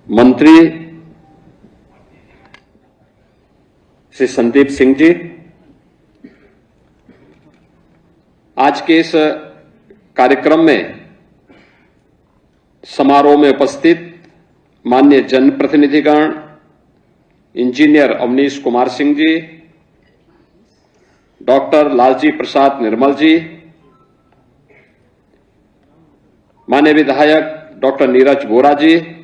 मंत्री श्री संदीप सिंह जी, आज के इस कार्यक्रम में समारोह में उपस्थित माननीय जनप्रतिनिधिगण, इंजीनियर अवनीश कुमार सिंह जी, डॉक्टर लालजी प्रसाद निर्मल जी, माननीय विधायक डॉक्टर नीरज वोरा जी,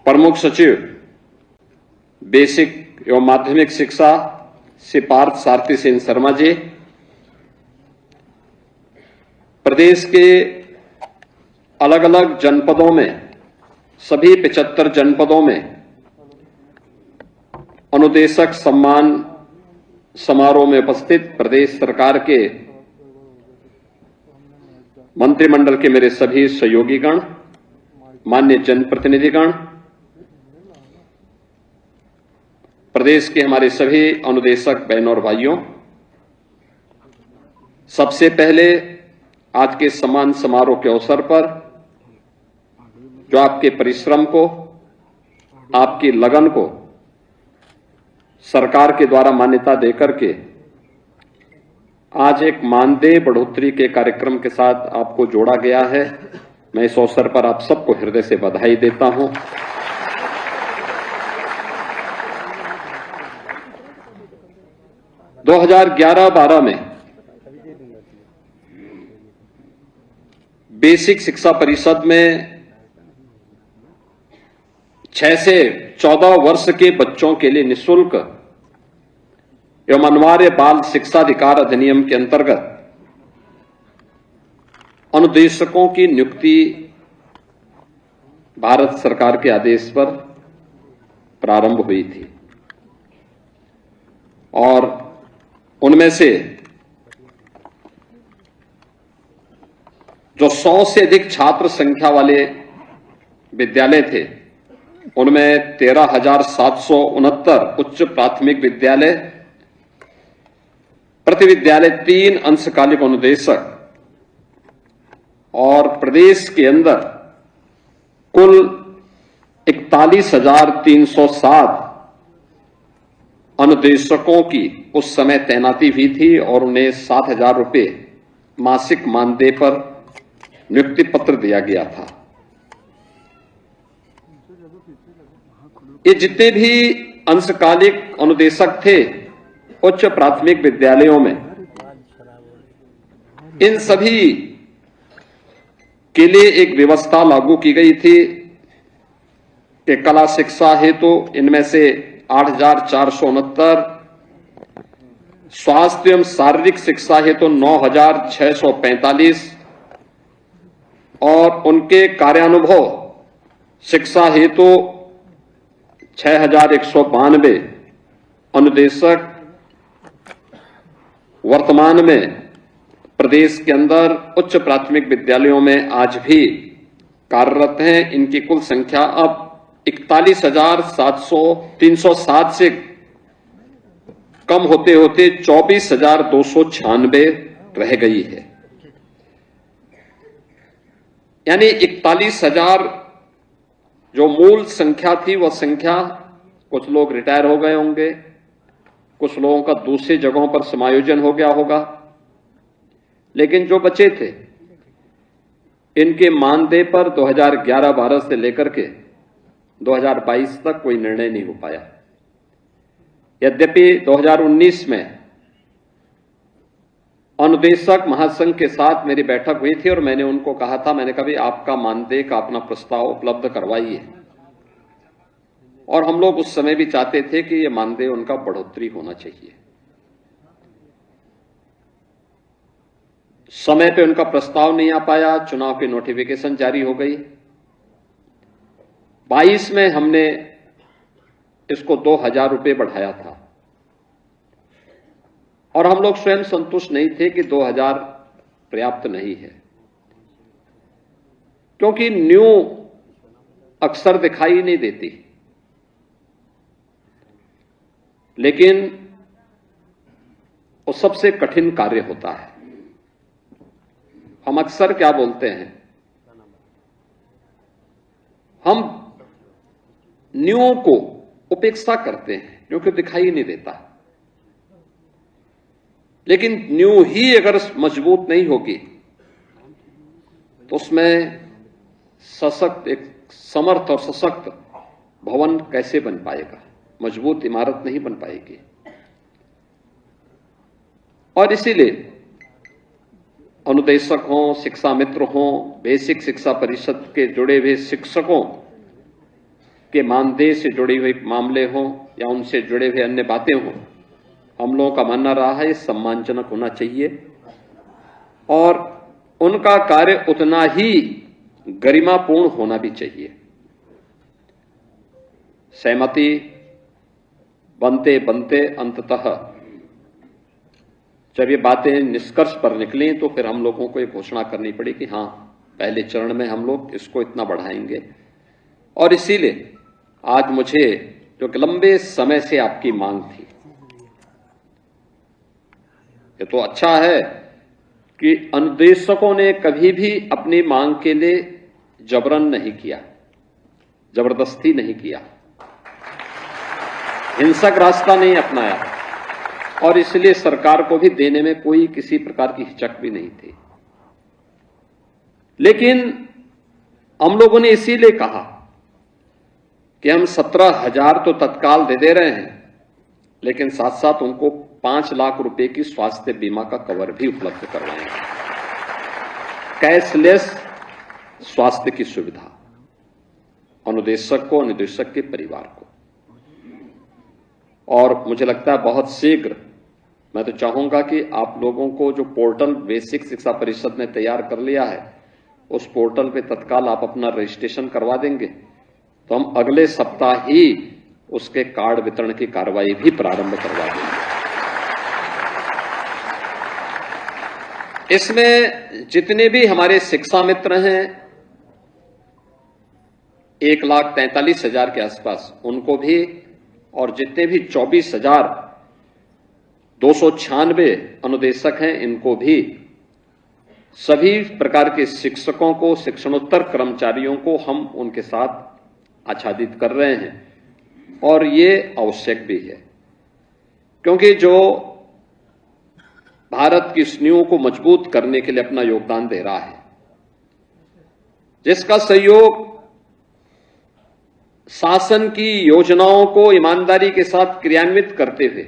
प्रमुख सचिव बेसिक एवं माध्यमिक शिक्षा श्री पार्थ सारथी सिंह शर्मा जी, प्रदेश के अलग अलग जनपदों में सभी 75 जनपदों में अनुदेशक सम्मान समारोह में उपस्थित प्रदेश सरकार के मंत्रिमंडल के मेरे सभी सहयोगीगण, माननीय जनप्रतिनिधिगण, प्रदेश के हमारे सभी अनुदेशक बहनों और भाइयों, सबसे पहले आज के सम्मान समारोह के अवसर पर जो आपके परिश्रम को, आपकी लगन को सरकार के द्वारा मान्यता देकर के आज एक मानदेय बढ़ोतरी के कार्यक्रम के साथ आपको जोड़ा गया है, मैं इस अवसर पर आप सबको हृदय से बधाई देता हूं। दो 2011-12 में बेसिक शिक्षा परिषद में 6 से 14 वर्ष के बच्चों के लिए निःशुल्क एवं अनिवार्य बाल शिक्षा अधिकार अधिनियम के अंतर्गत अनुदेशकों की नियुक्ति भारत सरकार के आदेश पर प्रारंभ हुई थी और उनमें से जो 100 से अधिक छात्र संख्या वाले विद्यालय थे, उनमें 13,769 उच्च प्राथमिक विद्यालय, प्रति विद्यालय 3 अंशकालिक अनुदेशक और प्रदेश के अंदर कुल 41,307 अनुदेशकों की उस समय तैनाती हुई थी और उन्हें 7,000 रुपये मासिक मानदेय पर नियुक्ति पत्र दिया गया था। ये जितने भी अंशकालिक अनुदेशक थे उच्च प्राथमिक विद्यालयों में, इन सभी के लिए एक व्यवस्था लागू की गई थी कि कला शिक्षा हेतु इनमें से 8,469, स्वास्थ्य एवं शारीरिक शिक्षा हेतु 9,645 और उनके कार्यानुभव शिक्षा हेतु 6,192 अनुदेशक वर्तमान में प्रदेश के अंदर उच्च प्राथमिक विद्यालयों में आज भी कार्यरत हैं। इनकी कुल संख्या अब 41,307 से कम होते होते 24,296 रह गई है। यानी 41,000 जो मूल संख्या थी, वह संख्या, कुछ लोग रिटायर हो गए होंगे, कुछ लोगों का दूसरी जगहों पर समायोजन हो गया होगा, लेकिन जो बचे थे इनके मानदेय पर 2011-12 से लेकर के 2022 तक कोई निर्णय नहीं हो पाया। यद्यपि 2019 में अनुदेशक महासंघ के साथ मेरी बैठक हुई थी और मैंने उनको कहा था, मैंने कहा भाई आपका मानदेय का अपना प्रस्ताव उपलब्ध करवाइए, और हम लोग उस समय भी चाहते थे कि ये मानदेय उनका बढ़ोतरी होना चाहिए। समय पे उनका प्रस्ताव नहीं आ पाया, चुनाव की नोटिफिकेशन जारी हो गई। 22 में हमने इसको 2,000 रुपये बढ़ाया था और हम लोग स्वयं संतुष्ट नहीं थे कि 2,000 पर्याप्त नहीं है, क्योंकि न्यू अक्सर दिखाई नहीं देती, लेकिन वो सबसे कठिन कार्य होता है। हम अक्सर क्या बोलते हैं हम न्यूयों को उपेक्षा करते हैं क्योंकि दिखाई नहीं देता, लेकिन न्यू ही अगर मजबूत नहीं होगी तो उसमें सशक्त, एक समर्थ और सशक्त भवन कैसे बन पाएगा, मजबूत इमारत नहीं बन पाएगी। और इसीलिए अनुदेशक हों, शिक्षा मित्र हों, बेसिक शिक्षा परिषद के जुड़े हुए शिक्षकों के मानदेय से जुड़े हुए मामले हों या उनसे जुड़े हुए अन्य बातें हों, हम लोगों का मानना रहा है सम्मानजनक होना चाहिए और उनका कार्य उतना ही गरिमापूर्ण होना भी चाहिए। सहमति बनते बनते अंततः जब ये बातें निष्कर्ष पर निकली तो फिर हम लोगों को ये घोषणा करनी पड़ी कि हाँ, पहले चरण में हम लोग इसको इतना बढ़ाएंगे। और इसीलिए आज मुझे, जो कि लंबे समय से आपकी मांग थी, ये तो अच्छा है कि अनुदेशकों ने कभी भी अपनी मांग के लिए जबरन नहीं किया, जबरदस्ती नहीं किया, हिंसक रास्ता नहीं अपनाया और इसलिए सरकार को भी देने में कोई किसी प्रकार की हिचक भी नहीं थी। लेकिन हम लोगों ने इसीलिए कहा कि हम 17,000 तो तत्काल दे रहे हैं, लेकिन साथ साथ उनको 5 लाख रुपए की स्वास्थ्य बीमा का कवर भी उपलब्ध करवाएंगे, कैशलेस स्वास्थ्य की सुविधा अनुदेशक को, अनुदेशक के परिवार को। और मुझे लगता है बहुत शीघ्र, मैं तो चाहूंगा कि आप लोगों को जो पोर्टल बेसिक शिक्षा परिषद ने तैयार कर लिया है, उस पोर्टल पे तत्काल आप अपना रजिस्ट्रेशन करवा देंगे तो हम अगले सप्ताह ही उसके कार्ड वितरण की कार्रवाई भी प्रारंभ करवा देंगे। इसमें जितने भी हमारे शिक्षा मित्र हैं 1,43,000 के आसपास, उनको भी, और जितने भी 24,296 अनुदेशक हैं इनको भी, सभी प्रकार के शिक्षकों को, शिक्षणोत्तर कर्मचारियों को हम उनके साथ आच्छादित कर रहे हैं। और ये आवश्यक भी है क्योंकि जो भारत की नींव को मजबूत करने के लिए अपना योगदान दे रहा है, जिसका सहयोग शासन की योजनाओं को ईमानदारी के साथ क्रियान्वित करते हुए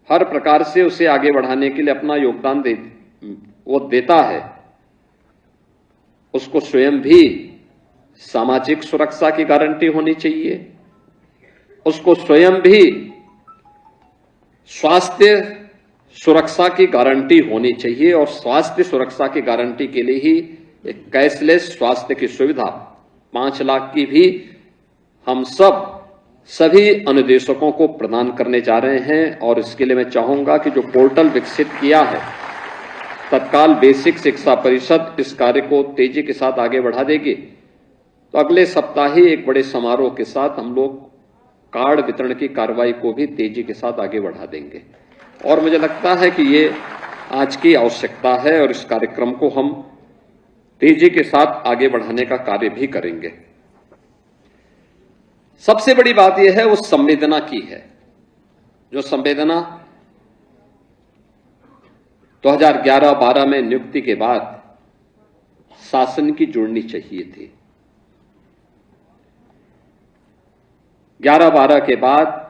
हर प्रकार से उसे आगे बढ़ाने के लिए अपना योगदान वो देता है, उसको स्वयं भी सामाजिक सुरक्षा की गारंटी होनी चाहिए, उसको स्वयं भी स्वास्थ्य सुरक्षा की गारंटी होनी चाहिए। और स्वास्थ्य सुरक्षा की गारंटी के लिए ही एक कैशलेस स्वास्थ्य की सुविधा 5 लाख की भी हम सभी अनुदेशकों को प्रदान करने जा रहे हैं। और इसके लिए मैं चाहूंगा कि जो पोर्टल विकसित किया है, तत्काल बेसिक शिक्षा परिषद इस कार्य को तेजी के साथ आगे बढ़ा देगी। तो अगले सप्ताह ही एक बड़े समारोह के साथ हम लोग कार्ड वितरण की कार्रवाई को भी तेजी के साथ आगे बढ़ा देंगे। और मुझे लगता है कि ये आज की आवश्यकता है और इस कार्यक्रम को हम तेजी के साथ आगे बढ़ाने का कार्य भी करेंगे। सबसे बड़ी बात यह है, वो संवेदना की है। जो संवेदना 2011-12 में नियुक्ति के बाद शासन की जुड़नी चाहिए थी। 11-12 के बाद,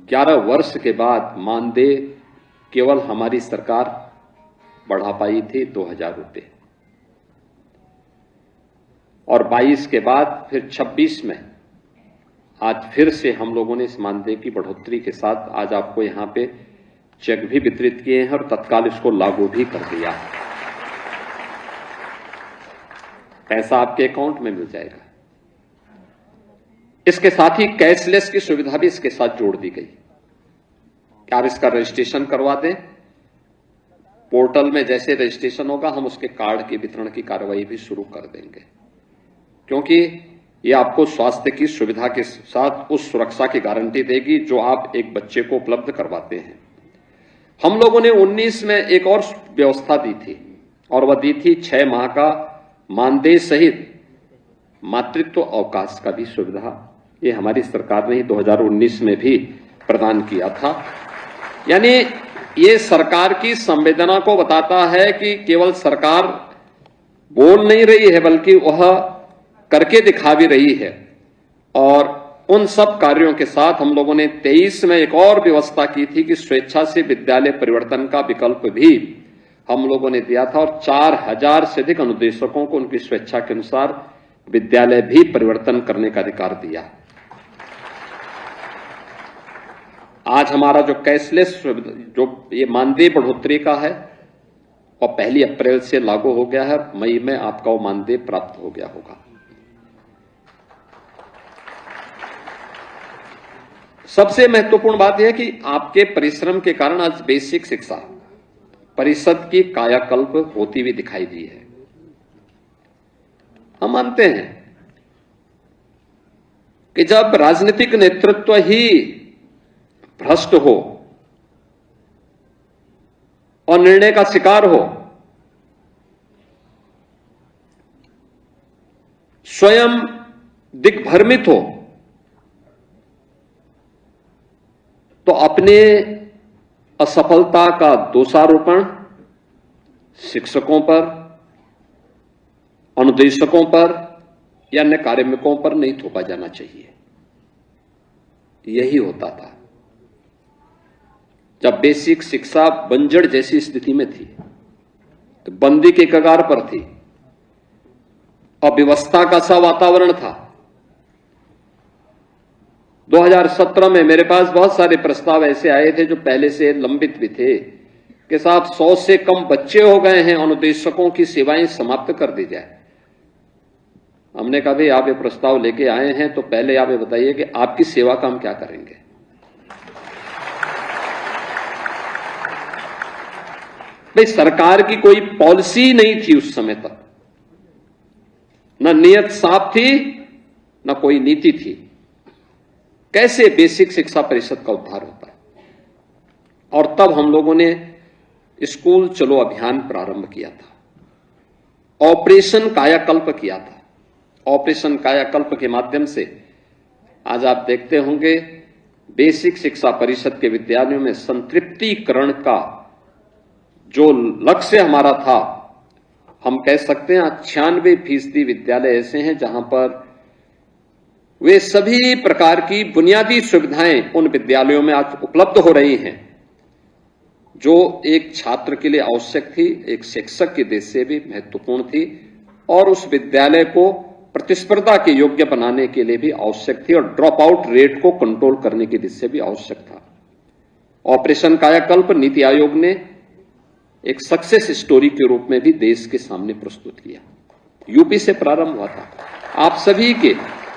11 वर्ष के बाद मानदेय केवल हमारी सरकार बढ़ा पाई थी 2,000 रुपये, और 22 के बाद फिर 26 में आज फिर से हम लोगों ने इस मानदेय की बढ़ोतरी के साथ आज आपको यहां पे चेक भी वितरित किए हैं और तत्काल इसको लागू भी कर दिया है। पैसा आपके अकाउंट में मिल जाएगा। इसके साथ ही कैशलेस की सुविधा भी इसके साथ जोड़ दी गई कि आप इसका रजिस्ट्रेशन करवा दें। पोर्टल में जैसे रजिस्ट्रेशन होगा हम उसके कार्ड के वितरण की कार्रवाई भी शुरू कर देंगे, क्योंकि ये आपको स्वास्थ्य की सुविधा के साथ उस सुरक्षा की गारंटी देगी जो आप एक बच्चे को उपलब्ध करवाते हैं। हम लोगों ने 19 में एक और व्यवस्था दी थी, और वह दी थी 6 माह का मानदेय सहित मातृत्व अवकाश का भी सुविधा ये हमारी सरकार ने 2019 में भी प्रदान किया था। यानी ये सरकार की संवेदना को बताता है कि केवल सरकार बोल नहीं रही है बल्कि वह करके दिखा भी रही है। और उन सब कार्यों के साथ हम लोगों ने 23 में एक और व्यवस्था की थी कि स्वेच्छा से विद्यालय परिवर्तन का विकल्प भी हम लोगों ने दिया था और 4000 से अधिक अनुदेशकों को उनकी स्वेच्छा के अनुसार विद्यालय भी परिवर्तन करने का अधिकार दिया। आज हमारा जो कैशलेस जो ये मानदेय बढ़ोतरी का है और 1 अप्रैल से लागू हो गया है, मई में आपका वो मानदेय प्राप्त हो गया होगा। सबसे महत्वपूर्ण बात यह है कि आपके परिश्रम के कारण आज बेसिक शिक्षा परिषद की कायाकल्प होती हुई दिखाई दी है। हम मानते हैं कि जब राजनीतिक नेतृत्व ही भ्रष्ट हो और निर्णय का शिकार हो, स्वयं दिग्भ्रमित हो, तो अपने असफलता का दोषारोपण शिक्षकों पर, अनुदेशकों पर या अन्य कार्मिकों पर नहीं थोपा जाना चाहिए। यही होता था जब बेसिक शिक्षा बंजर जैसी स्थिति में थी, तो बंदी के कगार पर थी, अव्यवस्था का सा वातावरण था। 2017 में मेरे पास बहुत सारे प्रस्ताव ऐसे आए थे जो पहले से लंबित भी थे कि साहब 100 से कम बच्चे हो गए हैं, अनुदेशकों की सेवाएं समाप्त कर दी जाए। हमने कहा भाई आप ये प्रस्ताव लेके आए हैं तो पहले आप ये बताइए कि आपकी सेवा का हम क्या करेंगे। भाई सरकार की कोई पॉलिसी नहीं थी उस समय तक, न नियत साफ थी न कोई नीति थी। कैसे बेसिक शिक्षा परिषद का उद्धार होता है। और तब हम लोगों ने स्कूल चलो अभियान प्रारंभ किया था, ऑपरेशन कायाकल्प किया था। ऑपरेशन कायाकल्प के माध्यम से आज आप देखते होंगे बेसिक शिक्षा परिषद के विद्यालयों में संतृप्तिकरण का जो लक्ष्य हमारा था, हम कह सकते हैं 96% विद्यालय ऐसे हैं जहां पर वे सभी प्रकार की बुनियादी सुविधाएं उन विद्यालयों में आज उपलब्ध हो रही हैं जो एक छात्र के लिए आवश्यक थी, एक शिक्षक की दृष्टि से भी महत्वपूर्ण थी और उस विद्यालय को प्रतिस्पर्धा के योग्य बनाने के लिए भी आवश्यक थी और ड्रॉप आउट रेट को कंट्रोल करने की दृष्टि से भी आवश्यक था। ऑपरेशन कायाकल्प नीति आयोग ने एक सक्सेस स्टोरी के रूप में भी देश के सामने प्रस्तुत किया। यूपी से प्रारंभ हुआ था। आप सभी के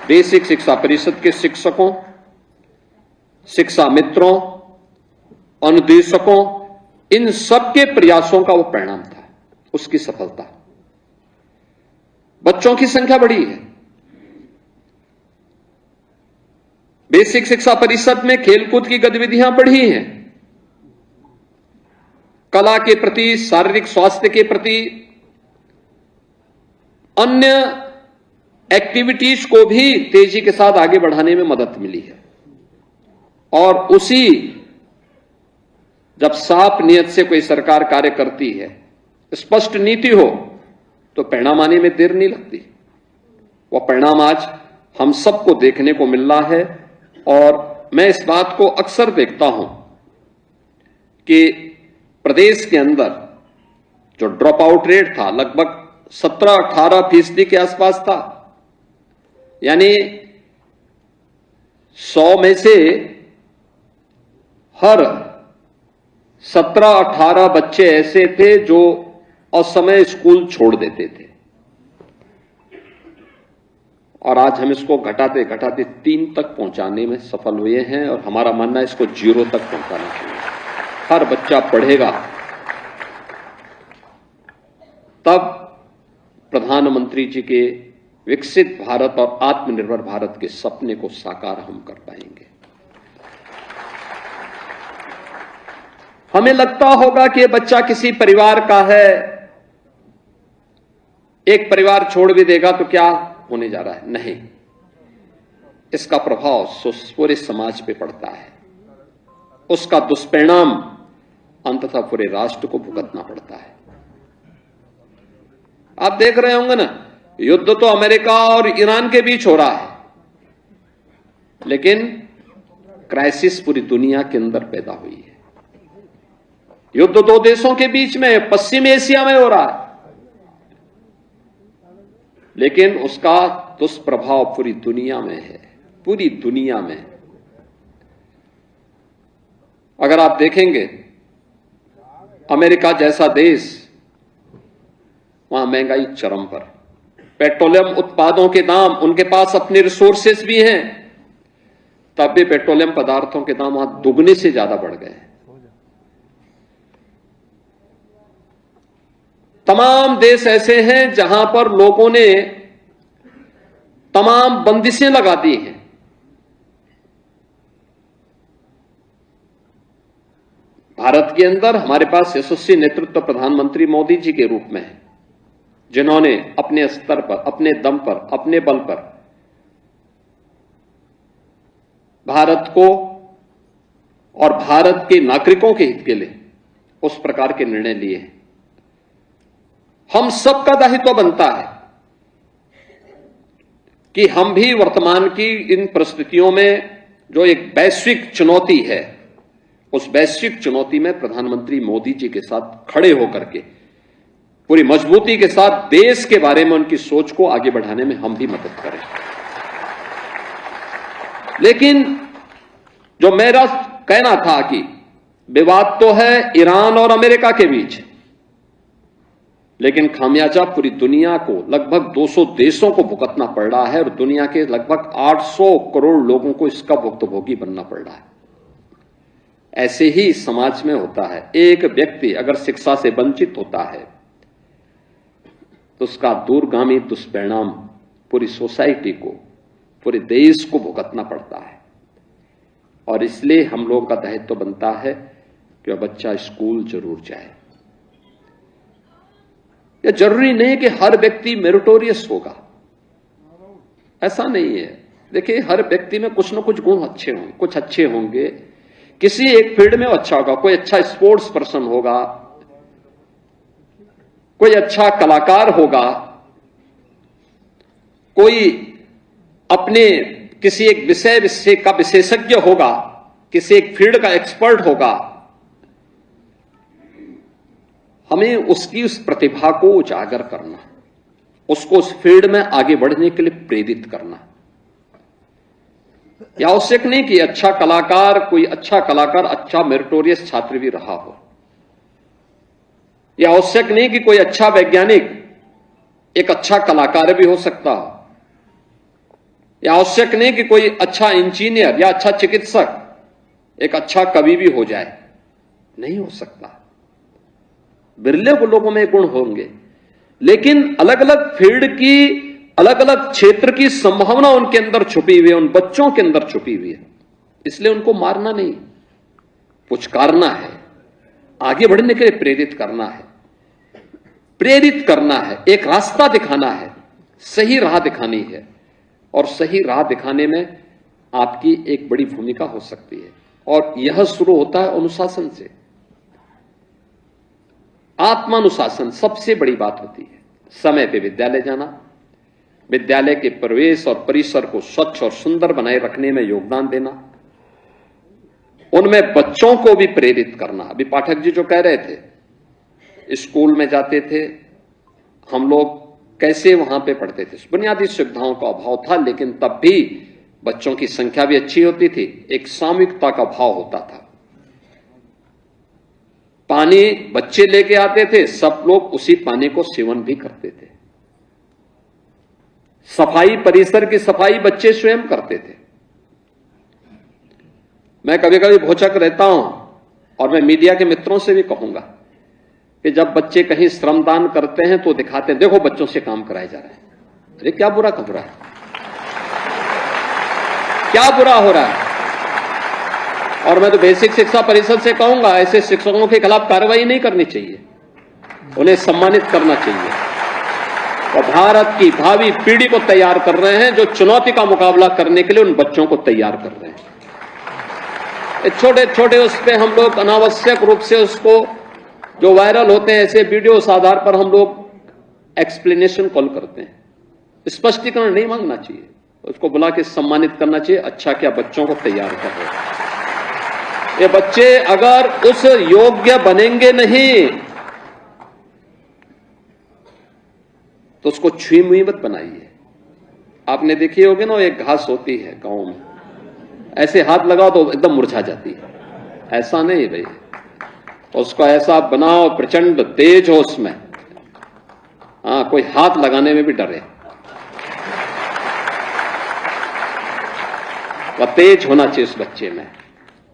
बेसिक शिक्षा परिषद के शिक्षकों, शिक्षा मित्रों, अनुदेशकों, इन सबके प्रयासों का वो परिणाम था, उसकी सफलता। बच्चों की संख्या बढ़ी है। बेसिक शिक्षा परिषद में खेलकूद की गतिविधियां बढ़ी हैं, कला के प्रति, शारीरिक स्वास्थ्य के प्रति, अन्य एक्टिविटीज को भी तेजी के साथ आगे बढ़ाने में मदद मिली है। और उसी जब साफ नियत से कोई सरकार कार्य करती है, स्पष्ट नीति हो, तो परिणाम आने में देर नहीं लगती। वह परिणाम आज हम सबको देखने को मिल रहा है। और मैं इस बात को अक्सर देखता हूं कि प्रदेश के अंदर जो ड्रॉप आउट रेट था लगभग 17-18% के आसपास था। यानी 100 में से हर 17-18 बच्चे ऐसे थे जो असमय स्कूल छोड़ देते थे। और आज हम इसको घटाते घटाते 3 तक पहुंचाने में सफल हुए हैं और हमारा मानना है इसको 0 तक पहुंचाना चाहिए। हर बच्चा पढ़ेगा तब प्रधानमंत्री जी के विकसित भारत और आत्मनिर्भर भारत के सपने को साकार हम कर पाएंगे। हमें लगता होगा कि बच्चा किसी परिवार का है, एक परिवार छोड़ भी देगा तो क्या होने जा रहा है, नहीं, इसका प्रभाव पूरे समाज पे पड़ता है, उसका दुष्परिणाम अंततः पूरे राष्ट्र को भुगतना पड़ता है। आप देख रहे होंगे ना, युद्ध तो अमेरिका और ईरान के बीच हो रहा है, लेकिन क्राइसिस पूरी दुनिया के अंदर पैदा हुई है। युद्ध दो देशों के बीच में पश्चिम एशिया में हो रहा है, लेकिन उसका दुष्प्रभाव पूरी दुनिया में है, पूरी दुनिया में। अगर आप देखेंगे अमेरिका जैसा देश, वहां महंगाई चरम पर, पेट्रोलियम उत्पादों के दाम, उनके पास अपने रिसोर्सेस भी हैं, तब भी पेट्रोलियम पदार्थों के दाम वहां दुगने से ज्यादा बढ़ गए हैं। तमाम देश ऐसे हैं जहां पर लोगों ने तमाम बंदिशें लगा दी हैं। भारत के अंदर हमारे पास यशस्वी नेतृत्व प्रधानमंत्री मोदी जी के रूप में है, जिन्होंने अपने स्तर पर, अपने दम पर, अपने बल पर भारत को और भारत के नागरिकों के हित के लिए उस प्रकार के निर्णय लिए हैं। हम सबका दायित्व बनता है कि हम भी वर्तमान की इन परिस्थितियों में जो एक वैश्विक चुनौती है, उस वैश्विक चुनौती में प्रधानमंत्री मोदी जी के साथ खड़े होकर के पूरी मजबूती के साथ देश के बारे में उनकी सोच को आगे बढ़ाने में हम भी मदद करें। लेकिन जो मेरा कहना था कि विवाद तो है ईरान और अमेरिका के बीच, लेकिन खामियाजा पूरी दुनिया को, लगभग 200 देशों को भुगतना पड़ रहा है और दुनिया के लगभग 800 करोड़ लोगों को इसका भुक्तभोगी बनना पड़ रहा है। ऐसे ही समाज में होता है, एक व्यक्ति अगर शिक्षा से वंचित होता है तो उसका दूरगामी दुष्परिणाम पूरी सोसाइटी को, पूरे देश को भुगतना पड़ता है। और इसलिए हम लोगों का दायित्व बनता है कि बच्चा स्कूल जरूर जाए। यह जरूरी नहीं कि हर व्यक्ति मेरिटोरियस होगा, ऐसा नहीं है। देखिए, हर व्यक्ति में कुछ ना कुछ गुण अच्छे होंगे, कुछ अच्छे होंगे, किसी एक फील्ड में अच्छा होगा, कोई अच्छा स्पोर्ट्स पर्सन होगा, कोई अच्छा कलाकार होगा, कोई अपने किसी एक विषय का विशेषज्ञ होगा, किसी एक फील्ड का एक्सपर्ट होगा। हमें उसकी उस प्रतिभा को उजागर करना, उसको उस फील्ड में आगे बढ़ने के लिए प्रेरित करना। यह आवश्यक नहीं कि अच्छा कलाकार, कोई अच्छा कलाकार अच्छा मेरिटोरियस छात्र भी रहा हो। यह आवश्यक नहीं कि कोई अच्छा वैज्ञानिक एक अच्छा कलाकार भी हो सकता हो। यह आवश्यक नहीं कि कोई अच्छा इंजीनियर या अच्छा चिकित्सक एक अच्छा कवि भी हो जाए, नहीं हो सकता। बिरले को लोगों में गुण होंगे, लेकिन अलग अलग फील्ड की, अलग अलग क्षेत्र की संभावना उनके अंदर छुपी हुई है, उन बच्चों के अंदर छुपी हुई है। इसलिए उनको मारना नहीं, पुचकारना है, आगे बढ़ने के लिए प्रेरित करना है, प्रेरित करना है, एक रास्ता दिखाना है, सही राह दिखानी है। और सही राह दिखाने में आपकी एक बड़ी भूमिका हो सकती है, और यह शुरू होता है अनुशासन से। आत्मानुशासन सबसे बड़ी बात होती है। समय पे विद्यालय जाना, विद्यालय के प्रवेश और परिसर को स्वच्छ और सुंदर बनाए रखने में योगदान देना, उनमें बच्चों को भी प्रेरित करना। अभी पाठक जी जो कह रहे थे, स्कूल में जाते थे हम लोग, कैसे वहां पे पढ़ते थे, बुनियादी सुविधाओं का अभाव था, लेकिन तब भी बच्चों की संख्या भी अच्छी होती थी, एक सामूहिकता का भाव होता था। पानी बच्चे लेके आते थे, सब लोग उसी पानी को सेवन भी करते थे। सफाई, परिसर की सफाई बच्चे स्वयं करते थे। मैं कभी कभी भोचक रहता हूं, और मैं मीडिया के मित्रों से भी कहूंगा कि जब बच्चे कहीं श्रमदान करते हैं तो दिखाते हैं, देखो बच्चों से काम कराया जा रहा है। अरे क्या बुरा हो रहा है, क्या बुरा हो रहा है। और मैं तो बेसिक शिक्षा परिषद से कहूंगा, ऐसे शिक्षकों के खिलाफ कार्रवाई नहीं करनी चाहिए, उन्हें सम्मानित करना चाहिए। और भारत की भावी पीढ़ी को तैयार कर रहे हैं, जो चुनौती का मुकाबला करने के लिए उन बच्चों को तैयार कर रहे हैं। छोटे छोटे उस पर हम लोग अनावश्यक रूप से उसको जो वायरल होते हैं ऐसे वीडियो उस आधार पर हम लोग एक्सप्लेनेशन कॉल करते हैं। स्पष्टीकरण नहीं मांगना चाहिए, उसको बुला के सम्मानित करना चाहिए। अच्छा क्या बच्चों को तैयार कर रहे हैं। ये बच्चे अगर उस योग्य बनेंगे नहीं तो उसको छुई मुई मत बनाइए। आपने देखी होगी ना, एक घास होती है गांव में, ऐसे हाथ लगाओ तो एकदम मुरझा जाती है। ऐसा नहीं भाई, उसको ऐसा बनाओ प्रचंड तेज हो उसमें, हाँ कोई हाथ लगाने में भी डरे। वह तेज होना चाहिए उस बच्चे में,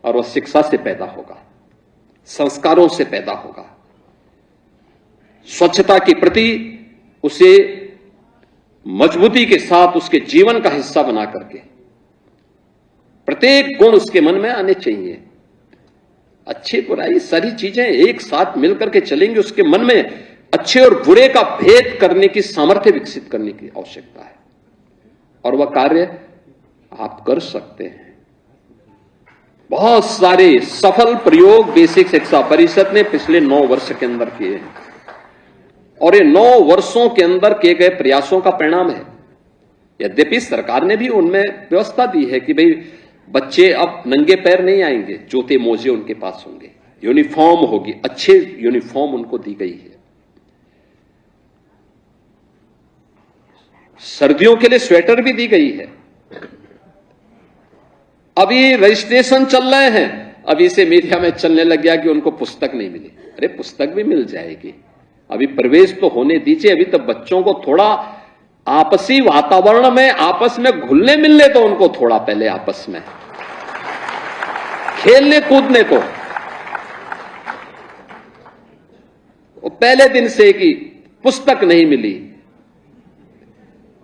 और वह शिक्षा से पैदा होगा, संस्कारों से पैदा होगा। स्वच्छता के प्रति उसे मजबूती के साथ उसके जीवन का हिस्सा बना करके प्रत्येक गुण उसके मन में आने चाहिए। अच्छी बुराई सारी चीजें एक साथ मिलकर के चलेंगे, उसके मन में अच्छे और बुरे का भेद करने की सामर्थ्य विकसित करने की आवश्यकता है, और वह कार्य आप कर सकते हैं। बहुत सारे सफल प्रयोग बेसिक शिक्षा परिषद ने पिछले 9 वर्ष के अंदर किए हैं, और ये 9 वर्षों के अंदर किए गए प्रयासों का परिणाम है। यद्यपि सरकार ने भी उनमें व्यवस्था दी है कि भाई बच्चे अब नंगे पैर नहीं आएंगे, जूते मोजे उनके पास होंगे, यूनिफॉर्म होगी, अच्छे यूनिफॉर्म उनको दी गई है। सर्दियों के लिए स्वेटर भी दी गई है। अभी रजिस्ट्रेशन चल रहे हैं, अभी से मीडिया में चलने लग गया कि उनको पुस्तक नहीं मिली। अरे पुस्तक भी मिल जाएगी, अभी प्रवेश तो होने दीजिए। अभी तो बच्चों को थोड़ा आपसी वातावरण में आपस में घुलने मिलने तो उनको थोड़ा पहले आपस में खेलने कूदने को। पहले दिन से कि पुस्तक नहीं मिली,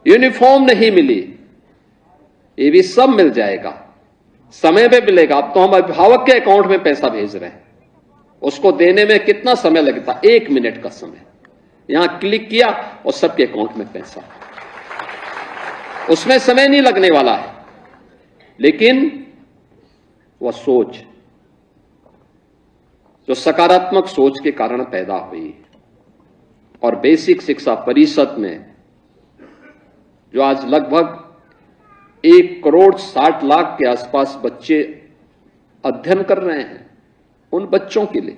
यूनिफॉर्म नहीं मिली, ये भी सब मिल जाएगा, समय पे मिलेगा। अब तो हम अभिभावक के अकाउंट में पैसा भेज रहे हैं, उसको देने में कितना समय लगता, 1 मिनट का समय। यहां क्लिक किया और सबके अकाउंट में पैसा, उसमें समय नहीं लगने वाला है। लेकिन वह सोच जो सकारात्मक सोच के कारण पैदा हुई, और बेसिक शिक्षा परिषद में जो आज लगभग 1,60,00,000 के आसपास बच्चे अध्ययन कर रहे हैं, उन बच्चों के लिए,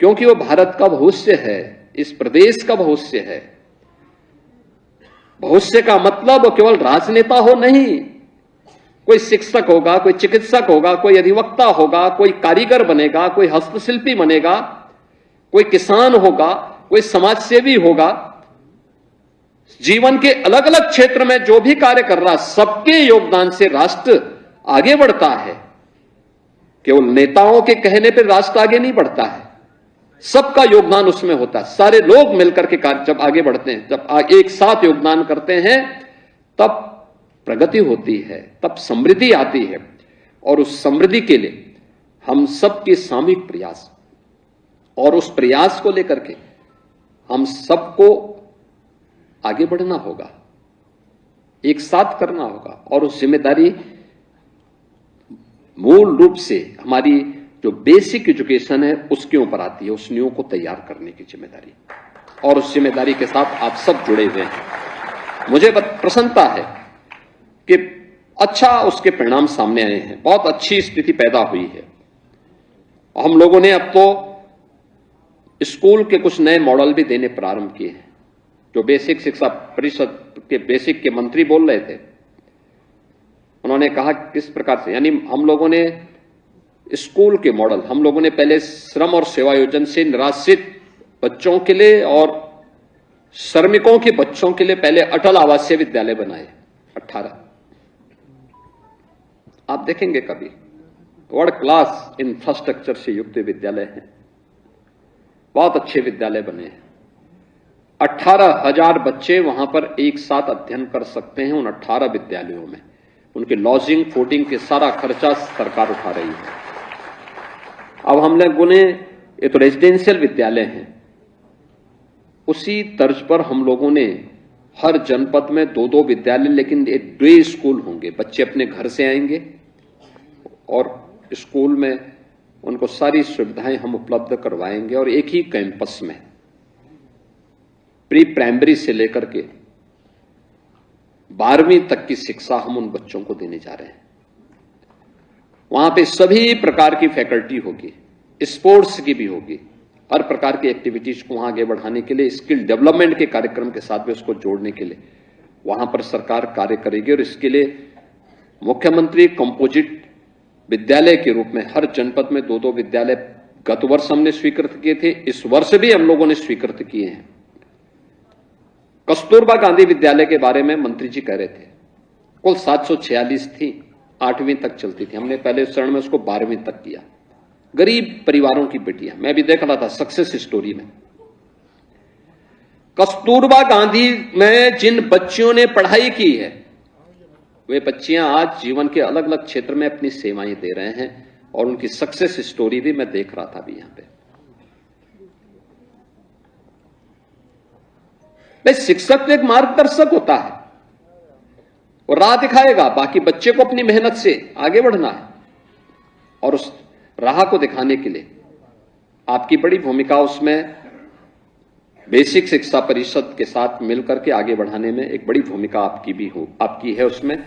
क्योंकि वो भारत का भविष्य है, इस प्रदेश का भविष्य है। भविष्य का मतलब केवल राजनेता हो नहीं, कोई शिक्षक होगा, कोई चिकित्सक होगा, कोई अधिवक्ता होगा, कोई कारीगर बनेगा, कोई हस्तशिल्पी बनेगा, कोई किसान होगा, कोई समाजसेवी होगा। जीवन के अलग अलग क्षेत्र में जो भी कार्य कर रहा, सबके योगदान से राष्ट्र आगे बढ़ता है। केवल नेताओं के कहने पर राष्ट्र आगे नहीं बढ़ता है, सबका योगदान उसमें होता है। सारे लोग मिलकर के कार्य जब आगे बढ़ते हैं, जब एक साथ योगदान करते हैं, तब प्रगति होती है, तब समृद्धि आती है। और उस समृद्धि के लिए हम सबके सामूहिक प्रयास, और उस प्रयास को लेकर के हम सबको आगे बढ़ना होगा, एक साथ करना होगा। और उस जिम्मेदारी मूल रूप से हमारी जो बेसिक एजुकेशन है उसके ऊपर आती है, उस नींव को तैयार करने की जिम्मेदारी, और उस जिम्मेदारी के साथ आप सब जुड़े हुए हैं। मुझे प्रसन्नता है कि अच्छा उसके परिणाम सामने आए हैं, बहुत अच्छी स्थिति पैदा हुई है। हम लोगों ने अब तो स्कूल के कुछ नए मॉडल भी देने प्रारंभ किए हैं, जो बेसिक शिक्षा परिषद के बेसिक के मंत्री बोल रहे थे। उन्होंने कहा किस प्रकार से, यानी हम लोगों ने स्कूल के मॉडल, हम लोगों ने पहले श्रम और सेवा योजना से निराश्रित बच्चों के लिए और श्रमिकों के बच्चों के लिए पहले अटल आवासीय विद्यालय बनाए 18। आप देखेंगे कभी वर्ल्ड क्लास इंफ्रास्ट्रक्चर से युक्त विद्यालय हैं, बहुत अच्छे विद्यालय बने हैं। 18,000 बच्चे वहां पर एक साथ अध्ययन कर सकते हैं उन 18 विद्यालयों में। उनके लॉजिंग फूडिंग के सारा खर्चा सरकार उठा रही है। अब हम लोगों ने, ये तो रेजिडेंशियल विद्यालय हैं, उसी तर्ज पर हम लोगों ने हर जनपद में 2-2 विद्यालय, लेकिन डे स्कूल होंगे। बच्चे अपने घर से आएंगे और स्कूल में उनको सारी सुविधाएं हम उपलब्ध करवाएंगे और एक ही कैंपस में प्री प्राइमरी से लेकर के 12वीं तक की शिक्षा हम उन बच्चों को देने जा रहे हैं। वहां पे सभी प्रकार की फैकल्टी होगी, स्पोर्ट्स की भी होगी, हर प्रकार की एक्टिविटीज को वहां आगे बढ़ाने के लिए, स्किल डेवलपमेंट के कार्यक्रम के साथ भी उसको जोड़ने के लिए वहां पर सरकार कार्य करेगी। और इसके लिए मुख्यमंत्री कंपोजिट विद्यालय के रूप में हर जनपद में 2-2 विद्यालय गत वर्ष हमने स्वीकृत किए थे, इस वर्ष भी हम लोगों ने स्वीकृत किए हैं। कस्तूरबा गांधी विद्यालय के बारे में मंत्री जी कह रहे थे, कुल 746 थी, 8वीं तक चलती थी, हमने पहले चरण में उसको 12वीं तक किया। गरीब परिवारों की बेटियां, मैं भी देख रहा था सक्सेस स्टोरी में। कस्तूरबा गांधी में जिन बच्चियों ने पढ़ाई की है, वे बच्चियां आज जीवन के अलग अलग क्षेत्र में अपनी सेवाएं दे रहे हैं और उनकी सक्सेस स्टोरी भी मैं देख रहा था अभी यहां पे। शिक्षक तो एक मार्गदर्शक होता है और राह दिखाएगा, बाकी बच्चे को अपनी मेहनत से आगे बढ़ना है और उस राह को दिखाने के लिए आपकी बड़ी भूमिका उसमें बेसिक शिक्षा परिषद के साथ मिलकर के आगे बढ़ाने में एक बड़ी भूमिका आपकी है उसमें।